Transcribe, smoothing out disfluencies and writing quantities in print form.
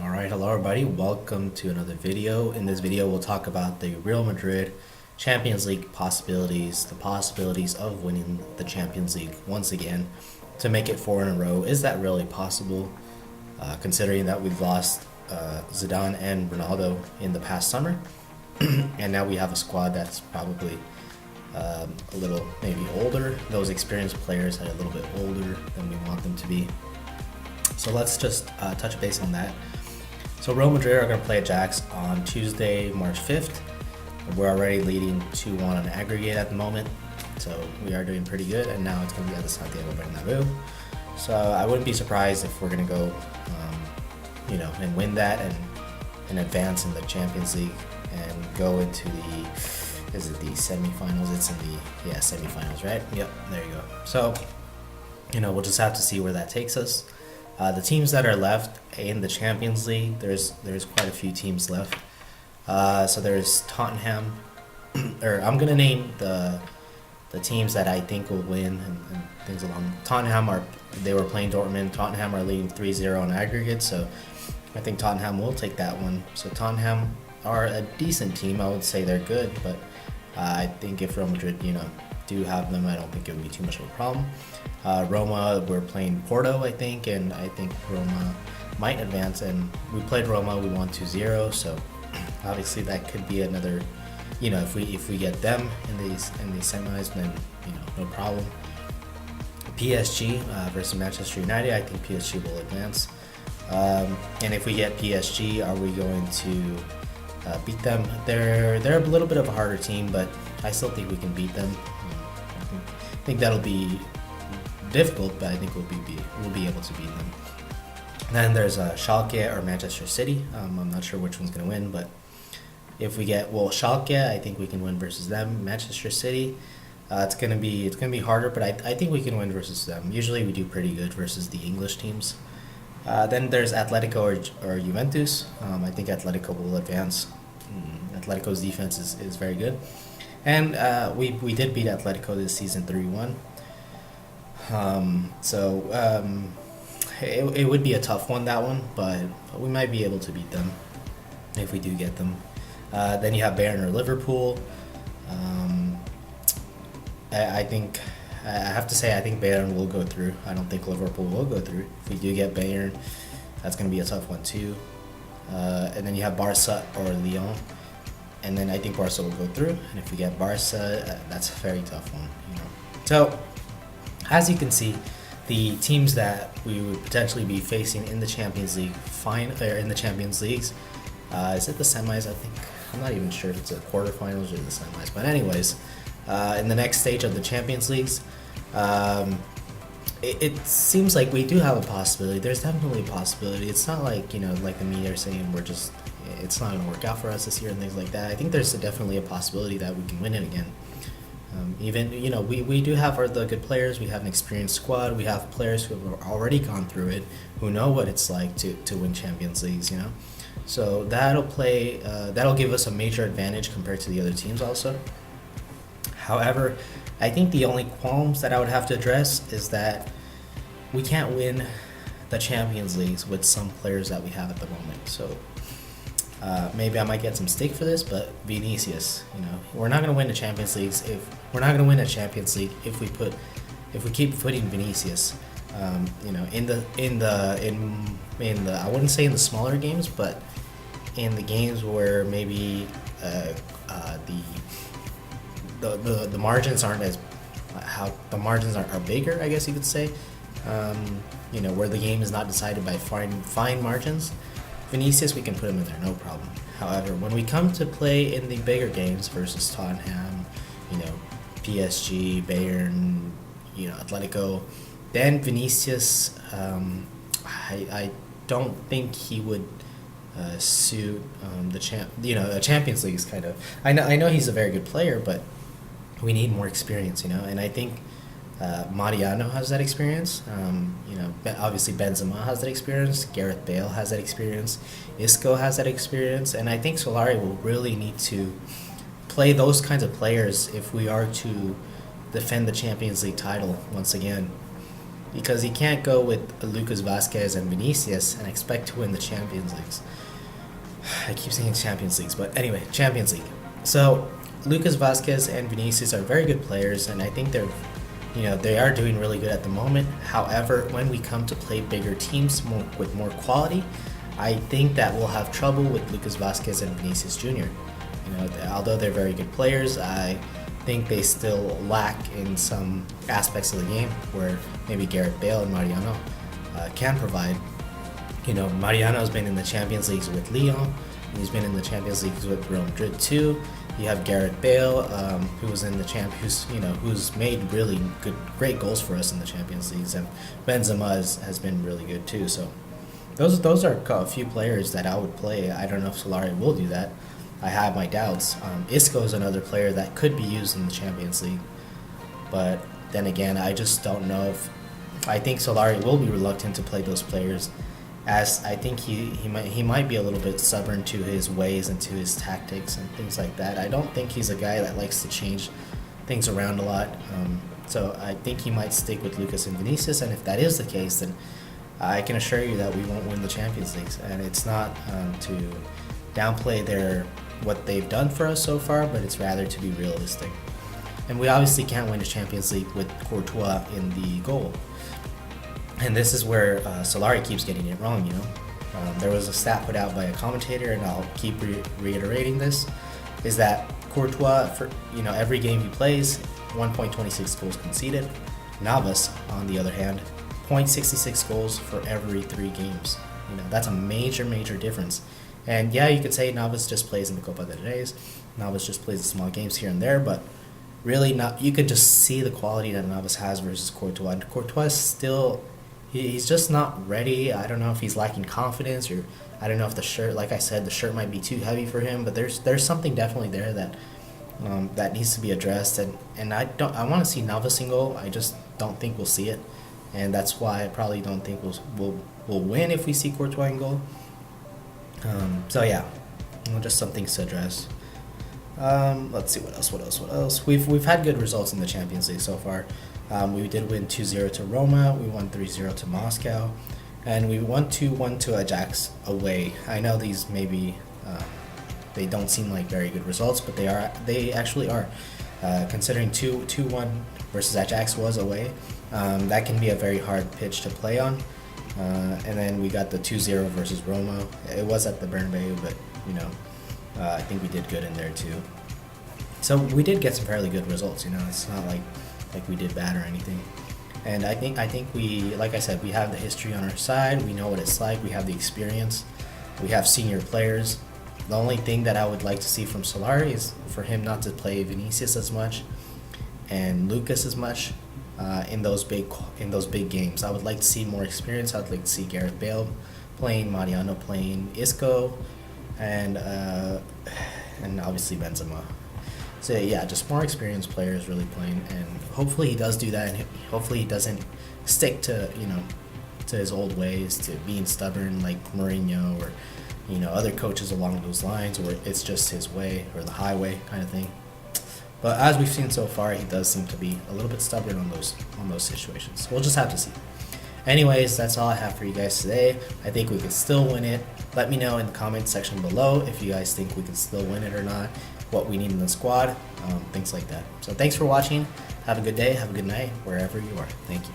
Alright, hello everybody. Welcome to another video. In this video, we'll talk about the Real Madrid Champions League possibilities, the possibilities of winning the Champions League once again to make it 4 in a row. Is that really possible, considering that we've lost Zidane and Ronaldo in the past summer? And now we have a squad that's probably a little maybe older. Those experienced players are a little bit older than we want them to be. So let's just touch base on that. So Real Madrid are going to play Ajax on Tuesday, March 5th. We're already leading 2-1 on aggregate at the moment, so we are doing pretty good, and now it's going to be at the Santiago Bernabeu. So I wouldn't be surprised if we're going to go, and win that and advance in the Champions League and go into the semifinals? It's in the semifinals, right? Yep, there you go. So we'll just have to see where that takes us. The teams that are left in the Champions League, there's quite a few teams left. So there's Tottenham, or I'm gonna name the teams that I think will win and things along. Tottenham they were playing Dortmund. Tottenham are leading 3-0 on aggregate, so I think Tottenham will take that one. So Tottenham are a decent team. I would say they're good, but I think if Real Madrid, do have them, I don't think it would be too much of a problem. Roma, we're playing Porto, I think, and I think Roma might advance. And we played Roma, we won 2-0, so obviously that could be another. If we get them in these semis, then no problem. PSG versus Manchester United, I think PSG will advance. And if we get PSG, are we going to beat them? They're a little bit of a harder team, but I still think we can beat them. I think that'll be difficult, but I think we'll be able to beat them. Then there's Schalke or Manchester City. I'm not sure which one's going to win, but if we get Schalke, I think we can win versus them. Manchester City, it's gonna be harder, but I think we can win versus them. Usually we do pretty good versus the English teams. Then there's Atletico or Juventus. I think Atletico will advance. Atletico's defense is very good. And we did beat Atletico this season 3-1. It would be a tough one, that one, but we might be able to beat them if we do get them. Then you have Bayern or Liverpool. I think I have to say I think Bayern will go through. I don't think Liverpool will go through. If we do get Bayern, that's going to be a tough one too. And then you have Barca or Lyon. And then I think Barca will go through. And if we get Barca, that's a very tough one. So, as you can see, the teams that we would potentially be facing in the Champions League, in the Champions Leagues, is it the semis? I think I'm not even sure if it's the quarterfinals or the semis. But anyways, in the next stage of the Champions Leagues, it seems like we do have a possibility. There's definitely a possibility. It's not like like the media are saying it's not going to work out for us this year and things like that. I think there's definitely a possibility that we can win it again. We do have the good players. We have an experienced squad. We have players who have already gone through it, who know what it's like to win Champions Leagues. So that'll give us a major advantage compared to the other teams also. However, I think the only qualms that I would have to address is that we can't win the Champions Leagues with some players that we have at the moment. So maybe I might get some stick for this, but Vinicius, we're not going to win the Champions Leagues if we keep putting Vinicius, in the I wouldn't say in the smaller games, but in the games where maybe the margins aren't are bigger, I guess you could say, where the game is not decided by fine margins. Vinicius, we can put him in there, no problem. However, when we come to play in the bigger games versus Tottenham, PSG, Bayern, Atletico, then Vinicius, I don't think he would suit the Champions League's kind of. I know he's a very good player, but we need more experience, and I think Mariano has that experience. Obviously Benzema has that experience. Gareth Bale has that experience. Isco has that experience, and I think Solari will really need to play those kinds of players if we are to defend the Champions League title once again. because you can't go with Lucas Vasquez and Vinicius and expect to win the Champions Leagues. I keep saying Champions Leagues, but anyway, Champions League. So Lucas Vasquez and Vinicius are very good players, and I think they are doing really good at the moment. However, when we come to play bigger teams with more quality, I think that we'll have trouble with Lucas Vasquez and Vinicius Jr. Although they're very good players, I think they still lack in some aspects of the game where maybe Gareth Bale and Mariano can provide. Mariano's been in the Champions Leagues with Lyon. He's been in the Champions Leagues with Real Madrid too. You have Gareth Bale, who was in the who's made really great goals for us in the Champions Leagues, and Benzema has been really good too. So those are a few players that I would play. I don't know if Solari will do that. I have my doubts. Isco is another player that could be used in the Champions League, but then again, I just don't know if. I think Solari will be reluctant to play those players, as I think he might be a little bit stubborn to his ways and to his tactics and things like that. I don't think he's a guy that likes to change things around a lot. So I think he might stick with Lucas and Vinicius, and if that is the case, then I can assure you that we won't win the Champions League. And it's not to downplay what they've done for us so far, but it's rather to be realistic. And we obviously can't win the Champions League with Courtois in the goal. And this is where Solari keeps getting it wrong, There was a stat put out by a commentator, and I'll keep reiterating this, is that Courtois, for every game he plays, 1.26 goals conceded. Navas, on the other hand, 0.66 goals for every 3 games. That's a major, major difference. And yeah, you could say Navas just plays in the Copa del Rey. Navas just plays the small games here and there, but really you could just see the quality that Navas has versus Courtois. And Courtois is still... He's just not ready. I don't know if he's lacking confidence, or I don't know if the shirt, like I said, the shirt might be too heavy for him. But there's something definitely there that needs to be addressed. And I want to see Navas in goal. I just don't think we'll see it, and that's why I probably don't think we'll win if we see Courtois in goal. So yeah, just some things to address. Let's see what else. We've had good results in the Champions League so far. We did win 2-0 to Roma, we won 3-0 to Moscow, and we won 2-1 to Ajax away. I know these maybe they don't seem like very good results, but they actually are. Considering 2-1 versus Ajax was away, that can be a very hard pitch to play on. And then we got the 2-0 versus Roma. It was at the Bernabeu, but I think we did good in there too. So we did get some fairly good results. It's not like we did bad or anything. And I think we, like I said, we have the history on our side. We know what it's like. We have the experience. We have senior players. The only thing that I would like to see from Solari is for him not to play Vinicius as much and Lucas as much in those big games. I would like to see more experience. I would like to see Gareth Bale playing, Mariano playing, Isco, and obviously Benzema. So yeah, just more experienced players really playing, and hopefully he does do that, and hopefully he doesn't stick to to his old ways, to being stubborn like Mourinho or other coaches along those lines, where it's just his way or the highway kind of thing. But as we've seen so far, he does seem to be a little bit stubborn on those situations. We'll just have to see. Anyways, that's all I have for you guys today. I think we can still win it. Let me know in the comments section below if you guys think we can still win it or not, what we need in the squad, things like that. So thanks for watching. Have a good day, have a good night, wherever you are. Thank you.